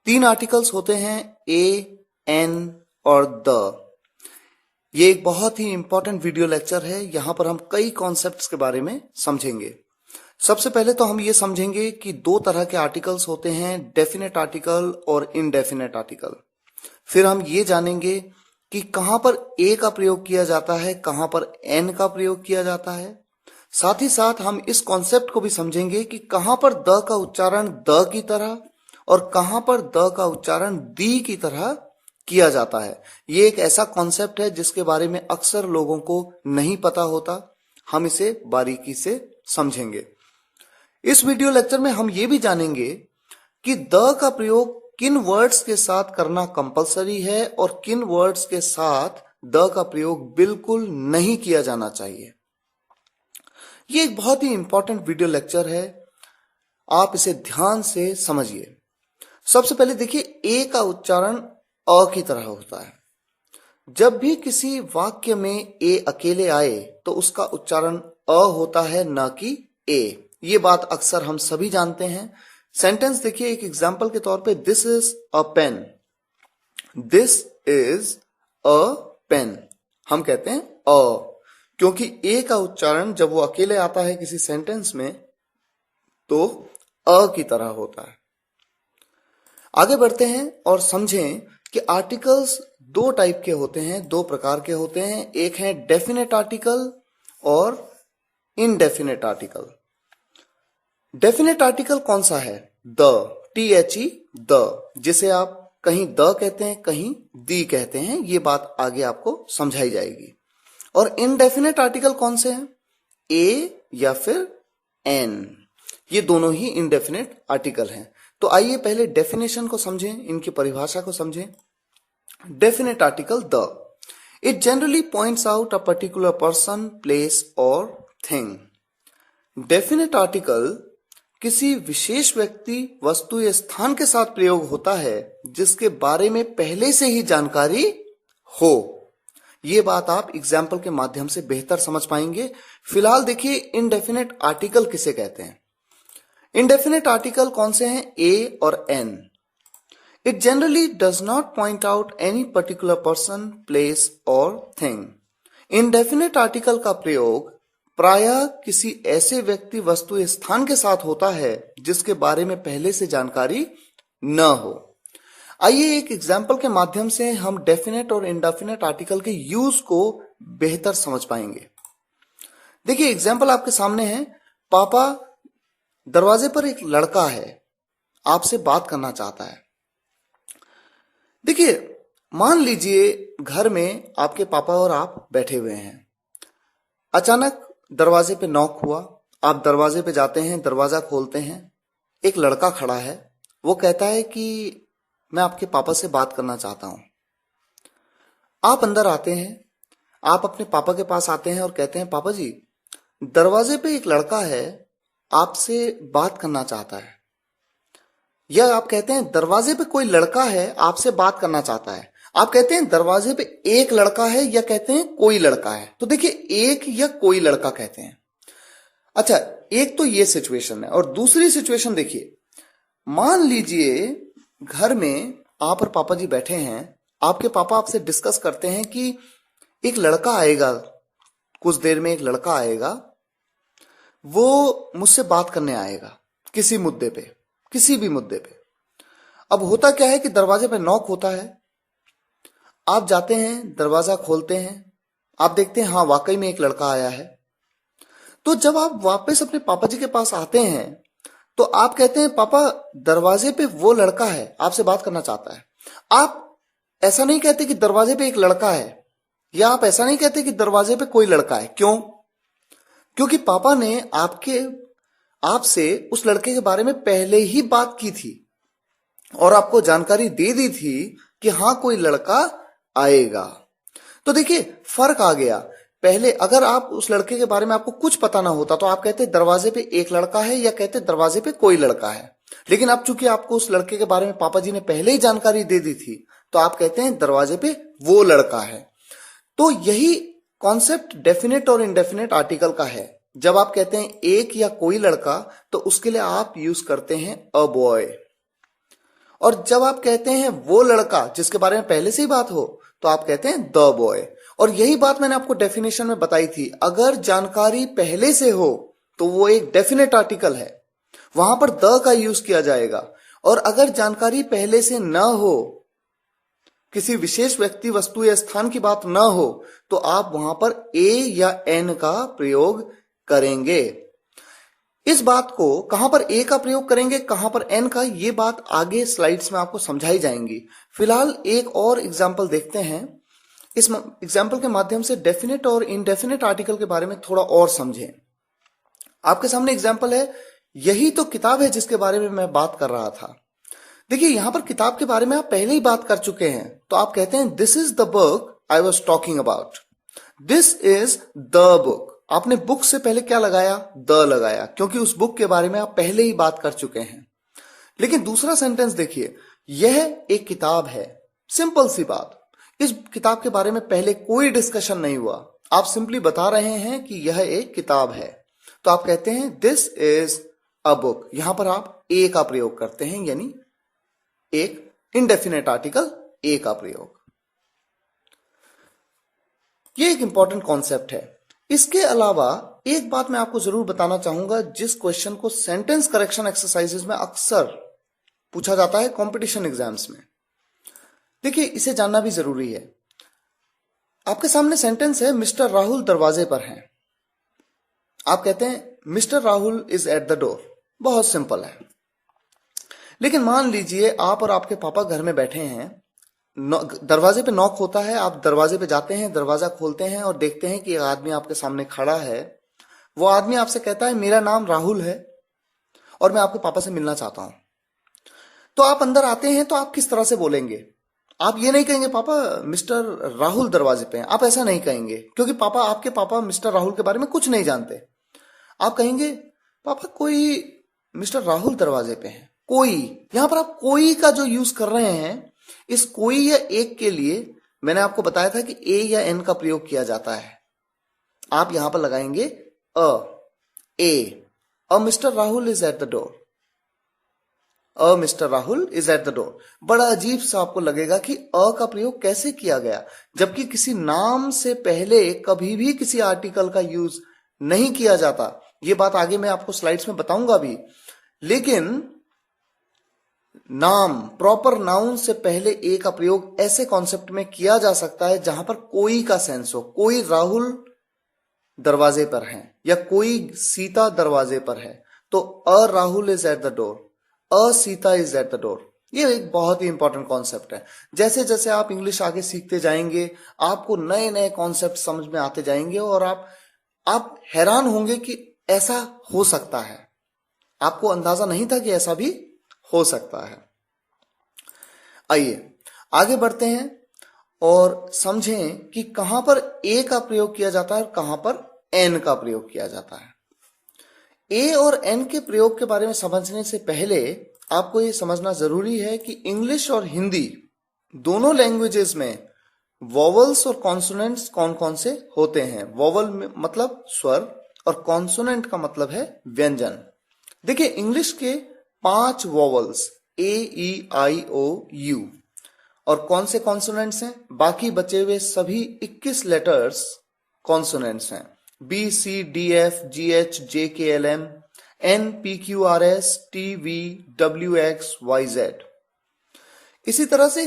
तीन आर्टिकल्स होते हैं, ए, एन और द। ये एक बहुत ही इंपॉर्टेंट वीडियो लेक्चर है। यहां पर हम कई कॉन्सेप्ट्स के बारे में समझेंगे। सबसे पहले तो हम ये समझेंगे कि दो तरह के आर्टिकल्स होते हैं, डेफिनेट आर्टिकल और इनडेफिनेट आर्टिकल। फिर हम ये जानेंगे कि कहां पर ए का प्रयोग किया जाता है, कहां पर एन का प्रयोग किया जाता है। साथ ही साथ हम इस कॉन्सेप्ट को भी समझेंगे कि कहां पर द का उच्चारण द की तरह और कहां पर द का उच्चारण दी की तरह किया जाता है। ये एक ऐसा कॉन्सेप्ट है जिसके बारे में अक्सर लोगों को नहीं पता होता। हम इसे बारीकी से समझेंगे। इस वीडियो लेक्चर में हम ये भी जानेंगे कि द का प्रयोग किन वर्ड्स के साथ करना कंपलसरी है और किन वर्ड्स के साथ द का प्रयोग बिल्कुल नहीं किया जाना चाहिए। ये एक बहुत ही इंपॉर्टेंट वीडियो लेक्चर है, आप इसे ध्यान से समझिए। सबसे पहले देखिए, ए का उच्चारण अ की तरह होता है। जब भी किसी वाक्य में ए अकेले आए तो उसका उच्चारण अ होता है, ना कि ए। ये बात अक्सर हम सभी जानते हैं। सेंटेंस देखिए, एक एग्जाम्पल के तौर पे, this is a pen. This is a pen, हम कहते हैं अ, क्योंकि ए का उच्चारण जब वो अकेले आता है किसी सेंटेंस में तो अ की तरह होता है। आगे बढ़ते हैं और समझें कि आर्टिकल्स दो टाइप के होते हैं, दो प्रकार के होते हैं। एक है डेफिनेट आर्टिकल और इनडेफिनेट आर्टिकल। डेफिनेट आर्टिकल कौन सा है? द, THE, द, जिसे आप कहीं द कहते हैं, कहीं दी कहते हैं। ये बात आगे आपको समझाई जाएगी। और इनडेफिनेट आर्टिकल कौन से हैं? ए या फिर एन। ये दोनों ही इनडेफिनेट आर्टिकल हैं। तो आइए पहले डेफिनेशन को समझें, इनकी परिभाषा को समझें। Definite article the, it generally points out a particular person, place और थिंग। डेफिनेट आर्टिकल किसी विशेष व्यक्ति, वस्तु या स्थान के साथ प्रयोग होता है जिसके बारे में पहले से ही जानकारी हो। ये बात आप एग्जाम्पल के माध्यम से बेहतर समझ पाएंगे। फिलहाल देखिए, इनडेफिनेट आर्टिकल किसे कहते हैं। इनडेफिनेट आर्टिकल कौन से हैं? ए और an. It generally does not point out any particular person, place और थिंग। इनडेफिनेट आर्टिकल का प्रयोग प्रायः किसी ऐसे व्यक्ति, वस्तु या स्थान के साथ होता है जिसके बारे में पहले से जानकारी न हो। आइए एक एग्जाम्पल के माध्यम से हम डेफिनेट और इनडेफिनेट आर्टिकल के यूज को बेहतर समझ पाएंगे। देखिए, एग्जाम्पल आपके सामने है। पापा, दरवाजे पर एक लड़का है, आपसे बात करना चाहता है। देखिए, मान लीजिए घर में आपके पापा और आप बैठे हुए हैं। अचानक दरवाजे पे नॉक हुआ। आप दरवाजे पे जाते हैं, दरवाजा खोलते हैं। एक लड़का खड़ा है। वो कहता है कि मैं आपके पापा से बात करना चाहता हूं। आप अंदर आते हैं। आप अपने पापा के पास आते हैं और कहते हैं, पापा जी, दरवाजे पे एक लड़का है, आपसे बात करना चाहता है। या आप कहते हैं, दरवाजे पे कोई लड़का है, आपसे बात करना चाहता है। आप कहते हैं दरवाजे पे एक लड़का है, या कहते हैं कोई लड़का है। तो देखिए, एक या कोई लड़का कहते हैं। अच्छा, एक तो ये सिचुएशन है। और दूसरी सिचुएशन देखिए, मान लीजिए घर में आप और पापा जी बैठे हैं। आपके पापा आपसे डिस्कस करते हैं कि एक लड़का आएगा, कुछ देर में एक लड़का आएगा, वो मुझसे बात करने आएगा किसी मुद्दे पे, किसी भी मुद्दे पे। अब होता क्या है कि दरवाजे पे नॉक होता है। आप जाते हैं, दरवाजा खोलते हैं। आप देखते हैं, हाँ, वाकई में एक लड़का आया है। तो जब आप वापस अपने पापा जी के पास आते हैं तो आप कहते हैं, पापा, दरवाजे पे वो लड़का है, आपसे बात करना चाहता है। आप ऐसा नहीं कहते कि दरवाजे पे एक लड़का है, या आप ऐसा नहीं कहते कि दरवाजे पे कोई लड़का है। क्यों? क्योंकि पापा ने आपसे उस लड़के के बारे में पहले ही बात की थी और आपको जानकारी दे दी थी कि हाँ, कोई लड़का आएगा। तो देखिए, फर्क आ गया। पहले अगर आप उस लड़के के बारे में आपको कुछ पता ना होता तो आप कहते दरवाजे पे एक लड़का है, या कहते दरवाजे पे कोई लड़का है। लेकिन अब चूंकि आपको उस लड़के के बारे में पापा जी ने पहले ही जानकारी दे दी थी तो आप कहते हैं दरवाजे पे वो लड़का है। तो यही कॉन्सेप्ट डेफिनेट और इनडेफिनेट आर्टिकल का है। जब आप कहते हैं एक या कोई लड़का तो उसके लिए आप यूज करते हैं अ बॉय। और जब आप कहते हैं वो लड़का जिसके बारे में पहले से ही बात हो तो आप कहते हैं द बॉय। और यही बात मैंने आपको डेफिनेशन में बताई थी, अगर जानकारी पहले से हो तो वो एक डेफिनेट आर्टिकल है, वहां पर द का यूज किया जाएगा। और अगर जानकारी पहले से न हो, किसी विशेष व्यक्ति वस्तु या स्थान की बात न हो, तो आप वहां पर ए या एन का प्रयोग करेंगे। इस बात को कहां पर ए का प्रयोग करेंगे, कहां पर एन का, ये बात आगे स्लाइड्स में आपको समझाई जाएंगी। फिलहाल एक और एग्जाम्पल देखते हैं। इस एग्जाम्पल के माध्यम से डेफिनेट और इनडेफिनेट आर्टिकल के बारे में थोड़ा और समझें। आपके सामने एग्जाम्पल है, यही तो किताब है जिसके बारे में मैं बात कर रहा था। देखिए यहां पर किताब के बारे में आप पहले ही बात कर चुके हैं, तो आप कहते हैं this is the book I was talking about. This is the book. आपने बुक से पहले क्या लगाया, द लगाया, क्योंकि उस बुक के बारे में आप पहले ही बात कर चुके हैं। लेकिन दूसरा सेंटेंस देखिए, यह एक किताब है, सिंपल सी बात। इस किताब के बारे में पहले कोई डिस्कशन नहीं हुआ, आप सिंपली बता रहे हैं कि यह एक किताब है, तो आप कहते हैं दिस इज अ बुक। यहां पर आप ए का प्रयोग करते हैं, यानी एक इनडेफिनेट आर्टिकल ए का प्रयोग। ये एक इंपॉर्टेंट कॉन्सेप्ट है। इसके अलावा एक बात मैं आपको जरूर बताना चाहूंगा, जिस क्वेश्चन को सेंटेंस करेक्शन एक्सरसाइजेज में अक्सर पूछा जाता है कंपटीशन एग्जाम्स में। देखिए इसे जानना भी जरूरी है। आपके सामने सेंटेंस है, मिस्टर राहुल दरवाजे पर हैं। आप कहते हैं mister Rahul is at the door. बहुत सिंपल है। लेकिन मान लीजिए आप और आपके पापा घर में बैठे हैं, दरवाजे पे नॉक होता है, आप दरवाजे पे जाते हैं, दरवाजा खोलते हैं और देखते हैं कि एक आदमी आपके सामने खड़ा है। वो आदमी आपसे कहता है मेरा नाम राहुल है और मैं आपके पापा से मिलना चाहता हूं। तो आप अंदर आते हैं, तो आप किस तरह से बोलेंगे? आप ये नहीं कहेंगे पापा मिस्टर राहुल दरवाजे पे हैं, आप ऐसा नहीं कहेंगे, क्योंकि आपके पापा मिस्टर राहुल के बारे में कुछ नहीं जानते। आप कहेंगे पापा कोई मिस्टर राहुल दरवाजे पे हैं। कोई, यहां पर आप कोई का जो यूज कर रहे हैं, इस कोई या एक के लिए मैंने आपको बताया था कि ए या एन का प्रयोग किया जाता है। आप यहां पर लगाएंगे a Mr Rahul is at the door. A Mr Rahul is at the door. बड़ा अजीब सा आपको लगेगा कि अ का प्रयोग कैसे किया गया, जबकि किसी नाम से पहले कभी भी किसी आर्टिकल का यूज नहीं किया जाता। ये बात आगे मैं आपको स्लाइड्स में बताऊंगा भी। लेकिन नाम, प्रॉपर नाउन से पहले ए का प्रयोग ऐसे कॉन्सेप्ट में किया जा सकता है जहां पर कोई का सेंस हो। कोई राहुल दरवाजे पर है या कोई सीता दरवाजे पर है, तो a Rahul is at the door, a Sita is at the door. ये एक बहुत ही इंपॉर्टेंट कॉन्सेप्ट है। जैसे जैसे आप इंग्लिश आगे सीखते जाएंगे, आपको नए नए कॉन्सेप्ट समझ में आते जाएंगे और आप हैरान होंगे कि ऐसा हो सकता है। आपको अंदाजा नहीं था कि ऐसा भी हो सकता है। आइए आगे बढ़ते हैं और समझें कि कहां पर ए का प्रयोग किया जाता है और कहां पर एन का प्रयोग किया जाता है। ए और एन के प्रयोग के बारे में समझने से पहले आपको यह समझना जरूरी है कि इंग्लिश और हिंदी दोनों लैंग्वेजेस में वॉवल्स और कॉन्सोनेंट्स कौन कौन से होते हैं। वॉवल मतलब स्वर और कॉन्सोनेंट का मतलब है व्यंजन। देखिए इंग्लिश के 5 vowels A E I O you, और कौन से कॉन्सोनेंट्स हैं? बाकी बचे हुए सभी 21 लेटर्स कॉन्सोनेंट्स हैं। B C D F G H J K L M N P Q R S T V W X Y Z. इसी तरह से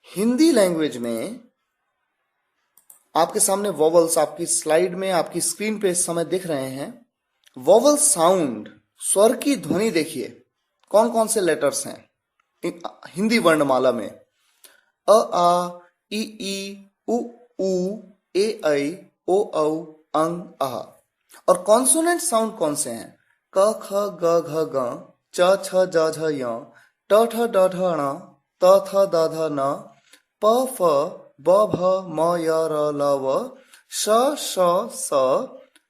हिंदी लैंग्वेज में आपके सामने वॉवल्स आपकी स्लाइड में, आपकी स्क्रीन पे इस समय दिख रहे हैं। वॉवल साउंड, स्वर की ध्वनि देखिए कौन कौन से लेटर्स हैं हिंदी वर्णमाला में। अ आ ई ई उ ऊ ए ऐ ओ औ अंग अह। और कॉन्सोनेंट साउंड कौन से हैं? क ख ग घ ग च छ ज झ य ट ठ ड ढ ण त थ द ध न प फ ब भ म य र ल व श श स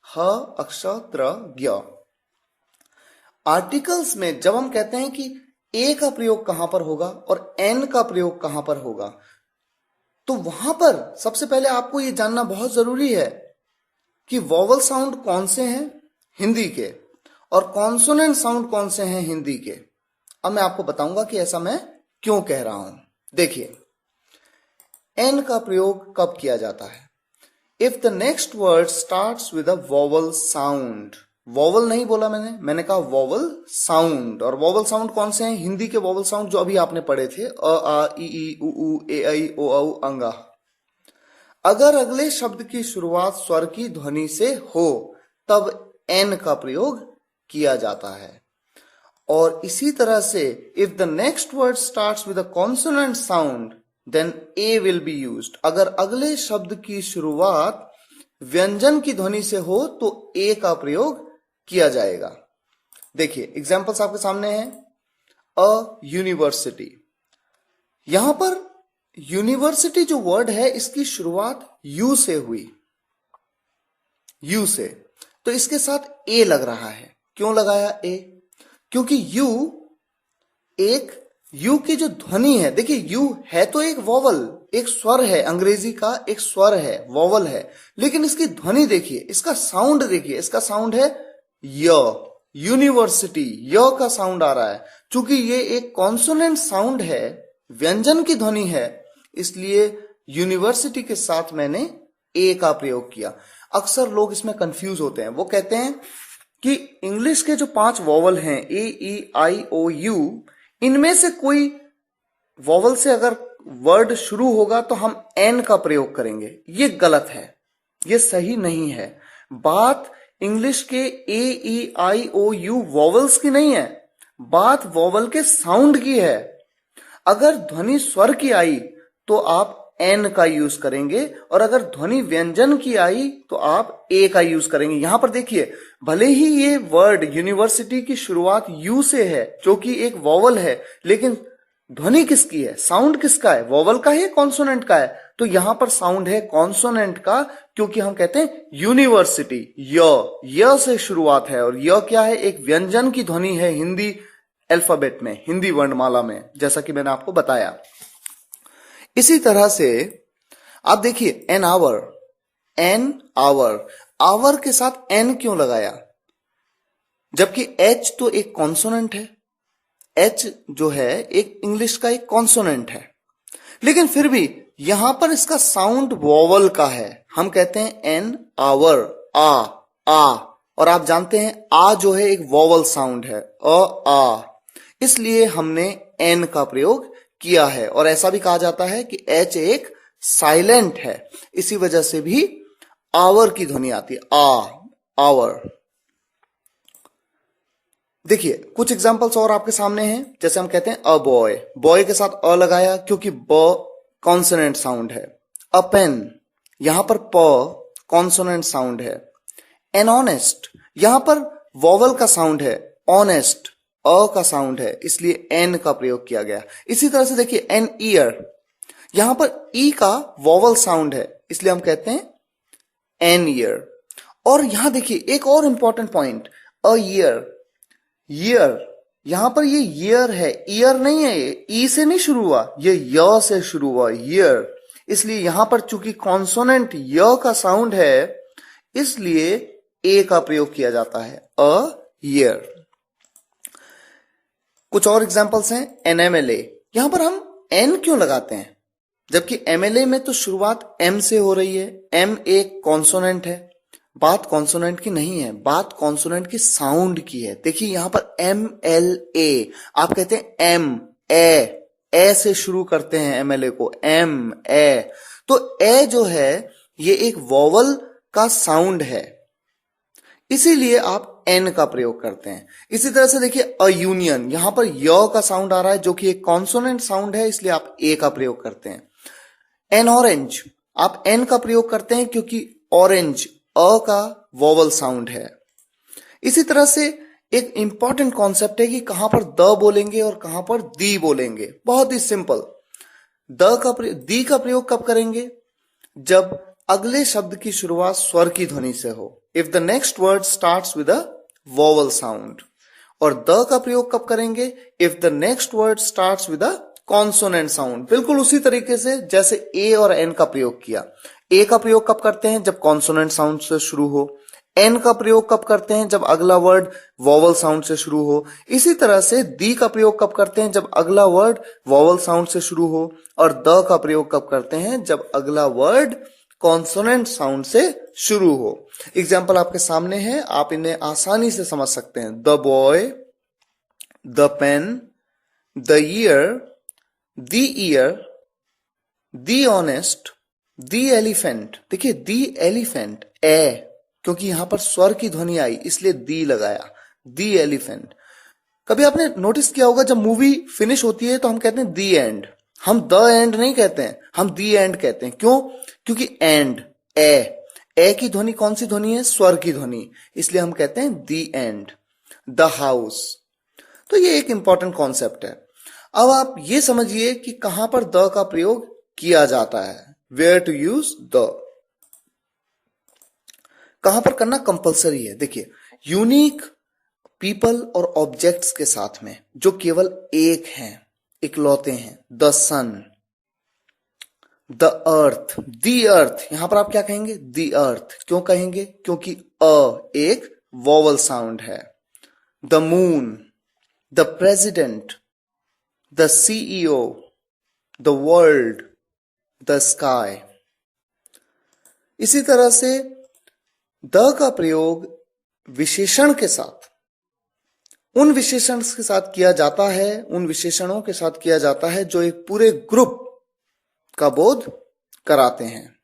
ह अक्षत्र ज्ञ। आर्टिकल्स में जब हम कहते हैं कि ए का प्रयोग कहां पर होगा और एन का प्रयोग कहां पर होगा, तो वहां पर सबसे पहले आपको यह जानना बहुत जरूरी है कि वॉवल साउंड कौन से हैं हिंदी के और कॉन्सोनेंट साउंड कौन से हैं हिंदी के। अब मैं आपको बताऊंगा कि ऐसा मैं क्यों कह रहा हूं? देखिए, एन का प्रयोग कब किया जाता है? If the next word starts with a vowel sound. Vowel नहीं बोला मैंने कहा वोवल साउंड। और वोवल साउंड कौन से हैं? हिंदी के वोवल साउंड जो अभी आपने पढ़े थे, अ आ ई उ ए ऐ ओ औ अंगा। अगर अगले शब्द की शुरुआत स्वर की ध्वनि से हो तब एन का प्रयोग किया जाता है। और इसी तरह से if the next word starts with a consonant sound then a will be used. अगर अगले शब्द की शुरुआत व्यंजन की ध्वनि से हो तो ए का प्रयोग किया जाएगा। देखिए एग्जांपल्स आपके सामने हैं। अ यूनिवर्सिटी, यहां पर यूनिवर्सिटी जो वर्ड है इसकी शुरुआत यू से हुई, यू से, तो इसके साथ ए लग रहा है। क्यों लगाया ए? क्योंकि यू की जो ध्वनि है, देखिए यू है तो एक वोवल, एक स्वर है, अंग्रेजी का एक स्वर है, वोवल है, लेकिन इसकी ध्वनि देखिए, इसका साउंड देखिए, इसका साउंड है य। यूनिवर्सिटी, य का साउंड आ रहा है। चूंकि ये एक कॉन्सोनेंट साउंड है, व्यंजन की ध्वनि है, इसलिए यूनिवर्सिटी के साथ मैंने ए का प्रयोग किया। अक्सर लोग इसमें कंफ्यूज होते हैं, वो कहते हैं कि इंग्लिश के जो 5 वोवल हैं ए ई आई ओ यू, इनमें से कोई वोवल से अगर वर्ड शुरू होगा तो हम एन का प्रयोग करेंगे। ये गलत है, ये सही नहीं है। बात इंग्लिश के ए ई आई ओ यू वोवल्स की नहीं है, बात वोवल के साउंड की है। अगर ध्वनि स्वर की आई तो आप एन का यूज करेंगे, और अगर ध्वनि व्यंजन की आई तो आप ए का यूज करेंगे। यहां पर देखिए, भले ही ये वर्ड यूनिवर्सिटी की शुरुआत यू से है जो कि एक वोवल है, लेकिन ध्वनि किसकी है, साउंड किसका है, वोवल का है कॉन्सोनेंट का है? तो यहां पर साउंड है कॉन्सोनेंट का, क्योंकि हम कहते हैं यूनिवर्सिटी, य से शुरुआत है, और य क्या है, एक व्यंजन की ध्वनि है हिंदी अल्फाबेट में, हिंदी वर्णमाला में, जैसा कि मैंने आपको बताया। इसी तरह से आप देखिए एन आवर, आवर के साथ एन क्यों लगाया? जबकि एच तो एक कॉन्सोनेंट है, एच जो है एक इंग्लिश का एक कॉन्सोनेंट है, लेकिन फिर भी यहां पर इसका साउंड वोवल का है। हम कहते हैं एन आवर, आ, और आप जानते हैं आ जो है एक वोवल साउंड है, आ, इसलिए हमने एन का प्रयोग किया है। और ऐसा भी कहा जाता है कि एच एक साइलेंट है, इसी वजह से भी आवर की ध्वनि आती है, आवर। देखिए कुछ एग्जांपल्स और आपके सामने हैं। जैसे हम कहते हैं अ बॉय, बॉय के साथ अ लगाया क्योंकि ब कॉन्सोनेंट साउंड है। अ पेन, यहां पर प कॉन्सोनेंट साउंड है। एन ऑनेस्ट, यहां पर वोवल का साउंड है, ऑनेस्ट अ का साउंड है, इसलिए एन का प्रयोग किया गया। इसी तरह से देखिए एन ईयर, यहां पर ई का वोवल साउंड है, इसलिए हम कहते हैं एन ईयर। और यहां देखिए एक और इंपॉर्टेंट पॉइंट, अ ईयर, यहां पर ये ईयर है, ईयर नहीं है, ये ई से नहीं शुरू हुआ, ये य से शुरू हुआ, ईयर। इसलिए यहां पर चूंकि कॉन्सोनेंट य का साउंड है, इसलिए ए का प्रयोग किया जाता है, अ ईयर। कुछ और एग्जांपल्स हैं। एनएमएलए, यहां पर हम एन क्यों लगाते हैं? जबकि एमएलए में तो शुरुआत एम से हो रही है, एम एक कॉन्सोनेंट है। बात कॉन्सोनेंट की नहीं है, बात कॉन्सोनेंट की साउंड की है। देखिए यहां पर एम एल ए, आप कहते हैं एम ए से शुरू करते हैं एमएलए को, एम ए, तो ए जो है ये एक वोवल का साउंड है, इसीलिए आप एन का प्रयोग करते हैं। इसी तरह से देखिए अ यूनियन, यहां पर य का साउंड आ रहा है जो कि एक कॉन्सोनेंट साउंड है, इसलिए आप ए का प्रयोग करते हैं। एन ऑरेंज, आप एन का प्रयोग करते हैं क्योंकि ऑरेंज अ का वोवल साउंड है। इसी तरह से एक इंपॉर्टेंट कॉन्सेप्ट है कि कहां पर द बोलेंगे और कहां पर दी बोलेंगे। बहुत ही सिंपल, दी का प्रयोग कब करेंगे? जब अगले शब्द की शुरुआत स्वर की ध्वनि से हो, if the next word starts with a vowel sound. और द का प्रयोग कब करेंगे? If the next word starts with a consonant sound. बिल्कुल उसी तरीके से जैसे ए और एन का प्रयोग किया। ए का प्रयोग कब करते हैं? जब कॉन्सोनेंट साउंड से शुरू हो। एन का प्रयोग कब करते हैं? जब अगला वर्ड वॉवल साउंड से शुरू हो। इसी तरह से दी का प्रयोग कब करते हैं? जब अगला वर्ड वॉवल साउंड से शुरू हो। और द का प्रयोग कब करते हैं? जब अगला वर्ड कॉन्सोनेंट साउंड से शुरू हो। एग्जाम्पल आपके सामने है, आप इन्हें आसानी से समझ सकते हैं। The boy, the pen, the year, the honest, the elephant. देखिए दी एलिफेंट, ए, क्योंकि यहां पर स्वर की ध्वनि आई इसलिए दी लगाया, दी एलिफेंट। कभी आपने नोटिस किया होगा जब मूवी फिनिश होती है तो हम कहते हैं दी एंड, हम द एंड नहीं कहते हैं, हम दी एंड कहते हैं। क्यों? क्योंकि एंड, ए की ध्वनि कौन सी ध्वनि है? स्वर की ध्वनि, इसलिए हम कहते हैं दी एंड। द हाउस, तो ये एक इंपॉर्टेंट कॉन्सेप्ट है। अब आप ये समझिए कि कहां पर द का प्रयोग किया जाता है, वेयर टू यूज द, कहां पर करना कंपलसरी है। देखिए यूनिक पीपल और ऑब्जेक्ट्स के साथ में जो केवल एक हैं, इकलौते हैं। द सन, द अर्थ, दी अर्थ, यहां पर आप क्या कहेंगे? दी अर्थ। क्यों कहेंगे? क्योंकि एक वॉवल साउंड है। The moon, the president, the CEO, the world, the sky. इसी तरह से द का प्रयोग विशेषण के साथ, उन विशेषण के साथ किया जाता है, उन विशेषणों के साथ किया जाता है जो एक पूरे ग्रुप का बोध कराते हैं,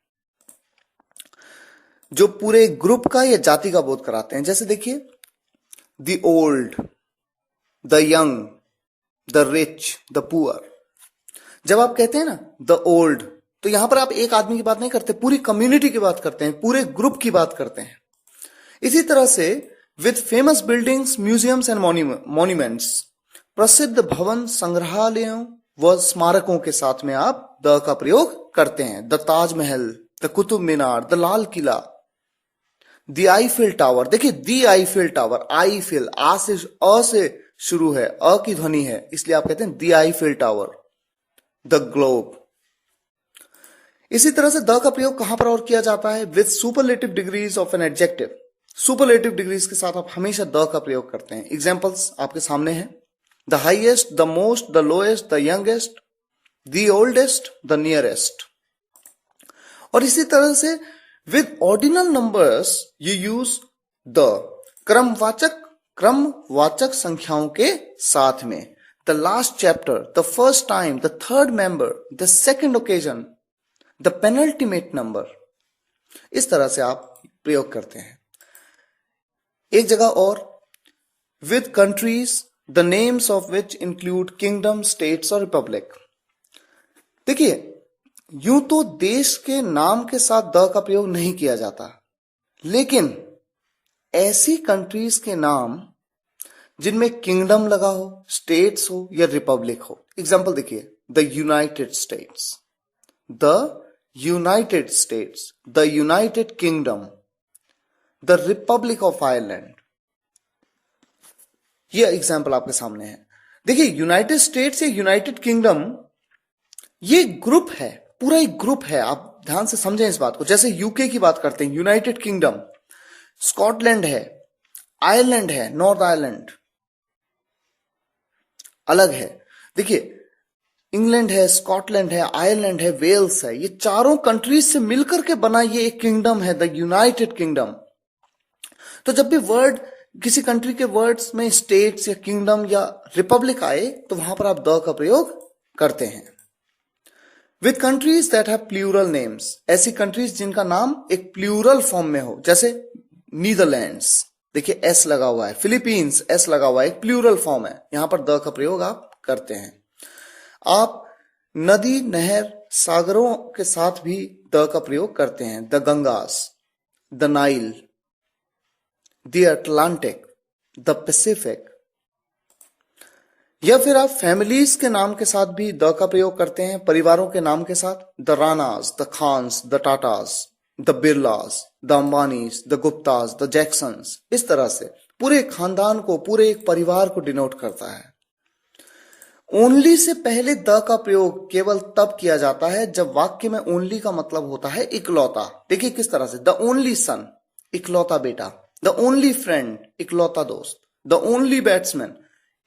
जो पूरे ग्रुप का या जाति का बोध कराते हैं। जैसे देखिए the old, the young, the rich, the poor. जब आप कहते हैं ना द ओल्ड, तो यहां पर आप एक आदमी की बात नहीं करते, पूरी कम्युनिटी की बात करते हैं, पूरे ग्रुप की बात करते हैं। इसी तरह से with famous buildings, museums and monuments, प्रसिद्ध भवन, संग्रहालयों व स्मारकों के साथ में आप द का प्रयोग करते हैं। The Taj Mahal, the Qutub Minar, the Lal Qila, the Eiffel tower. देखिए द आईफिल टावर, आईफिल, आ से अ से शुरू है, अ की ध्वनि है, इसलिए आप कहते हैं the Eiffel tower. The globe. इसी तरह से द का प्रयोग कहां पर और किया जाता है? With superlative degrees of an adjective. Superlative degrees के साथ आप हमेशा द का प्रयोग करते हैं। एग्जाम्पल्स आपके सामने हैं। The highest, the most, the lowest, the youngest, the oldest, the nearest. और इसी तरह से with ordinal numbers you use the, क्रमवाचक संख्याओं के साथ में। The last chapter, the first time, the third member, the second occasion, the penultimate number. इस तरह से आप प्रयोग करते हैं। एक जगह और, with countries the names of which include kingdom, states और रिपब्लिक। देखिए यूं तो देश के नाम के साथ द का प्रयोग नहीं किया जाता, लेकिन ऐसी कंट्रीज के नाम जिनमें किंगडम लगा हो, स्टेट्स हो या रिपब्लिक हो। एग्जाम्पल देखिए, the United states, the United states, the United kingdom, the Republic of Ireland. ये एग्जाम्पल आपके सामने है। देखिए यूनाइटेड स्टेट्स या यूनाइटेड किंगडम ये ग्रुप है, पूरा एक ग्रुप है। आप ध्यान से समझें इस बात को। जैसे यूके की बात करते हैं, यूनाइटेड किंगडम, स्कॉटलैंड है, आयरलैंड है, नॉर्थ आयरलैंड अलग है। देखिए इंग्लैंड है, स्कॉटलैंड है, आयरलैंड है, वेल्स है, ये चारों कंट्रीज से मिलकर के बना ये एक किंगडम है, द यूनाइटेड किंगडम। तो जब भी वर्ड, किसी कंट्री के वर्ड्स में स्टेट्स या किंगडम या रिपब्लिक आए तो वहां पर आप द का प्रयोग करते हैं। With countries that have plural names, ऐसी कंट्रीज जिनका नाम एक प्लूरल फॉर्म में हो, जैसे नीदरलैंड्स, देखिए एस लगा हुआ है, फिलीपींस एस लगा हुआ है, एक प्लूरल फॉर्म है, यहां पर द का प्रयोग आप करते हैं। आप नदी, नहर, सागरों के साथ भी द का प्रयोग करते हैं। The Gangas, the Nile, the Atlantic, the Pacific. या फिर आप फैमिलीज के नाम के साथ भी द का प्रयोग करते हैं, परिवारों के नाम के साथ। The Ranas, the Khans, the Tatas, the Birlas, the Ambanis, the Guptas, the Jacksons. इस तरह से पूरे खानदान को, पूरे एक परिवार को डिनोट करता है। ओनली से पहले द का प्रयोग केवल तब किया जाता है जब वाक्य में ओनली का मतलब होता है इकलौता। देखिए किस तरह से, द ओनली सन, इकलौता बेटा। द ओनली फ्रेंड, इकलौता दोस्त। द ओनली बैट्समैन,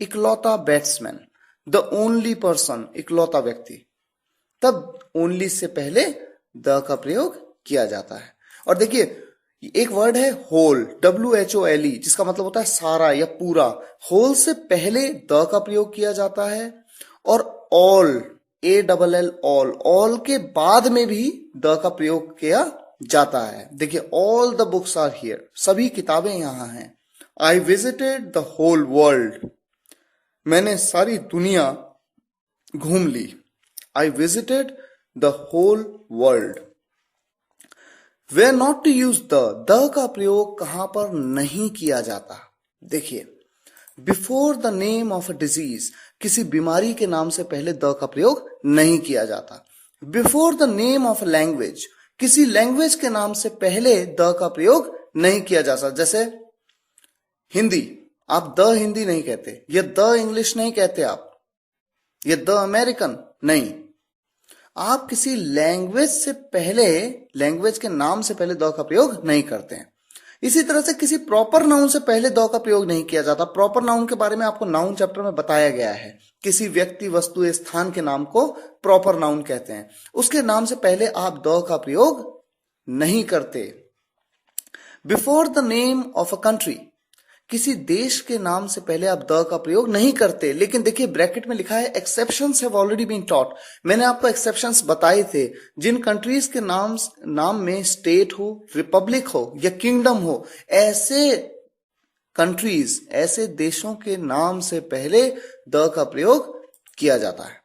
इकलौता बैट्समैन। द ओनली पर्सन, इकलौता व्यक्ति। तब ओनली से पहले द का प्रयोग किया जाता है। और देखिए एक वर्ड है होल, WHOLE, जिसका मतलब होता है सारा या पूरा। होल से पहले द का प्रयोग किया जाता है। और ऑल, ALL, ऑल के बाद में भी द का प्रयोग किया जाता है। देखिए all the books are here, सभी किताबें यहां हैं। I visited the whole world, मैंने सारी दुनिया घूम ली। I visited the whole world. Where not to use the का प्रयोग कहां पर नहीं किया जाता? देखिए before the name of a disease, किसी बीमारी के नाम से पहले द का प्रयोग नहीं किया जाता। Before the name of a language, किसी लैंग्वेज के नाम से पहले द का प्रयोग नहीं किया जाता। जैसे हिंदी, आप द हिंदी नहीं कहते, या द इंग्लिश नहीं कहते आप, या द अमेरिकन नहीं। आप किसी लैंग्वेज से पहले, लैंग्वेज के नाम से पहले द का प्रयोग नहीं करते हैं। इसी तरह से किसी प्रॉपर नाउन से पहले द का प्रयोग नहीं किया जाता। प्रॉपर नाउन के बारे में आपको नाउन चैप्टर में बताया गया है। किसी व्यक्ति, वस्तु, स्थान के नाम को प्रॉपर नाउन कहते हैं। उसके नाम से पहले आप द का प्रयोग नहीं करते। Before the name of a country, किसी देश के नाम से पहले आप द का प्रयोग नहीं करते। लेकिन देखिए ब्रैकेट में लिखा है exceptions have already been taught. मैंने आपको एक्सेप्शंस बताए थे। जिन कंट्रीज के नाम में स्टेट हो, रिपब्लिक हो या किंगडम हो, ऐसे कंट्रीज, ऐसे देशों के नाम से पहले द का प्रयोग किया जाता है।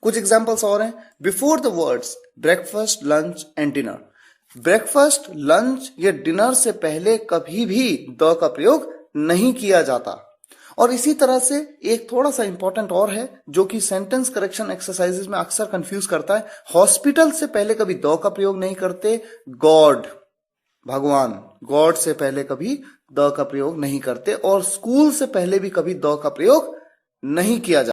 कुछ एग्जांपल्स और हैं। Before the words breakfast, lunch and dinner, breakfast, lunch या डिनर से पहले कभी भी द का प्रयोग नहीं किया जाता। और इसी तरह से एक थोड़ा सा इंपॉर्टेंट और है जो कि सेंटेंस करेक्शन एक्सरसाइजेस में अक्सर कंफ्यूज करता है। हॉस्पिटल से पहले कभी द का प्रयोग नहीं करते। गॉड, भगवान, गॉड से पहले कभी द का प्रयोग नहीं करते। और स्कूल से पहले भी कभी द का प्रयोग नहीं किया जाता।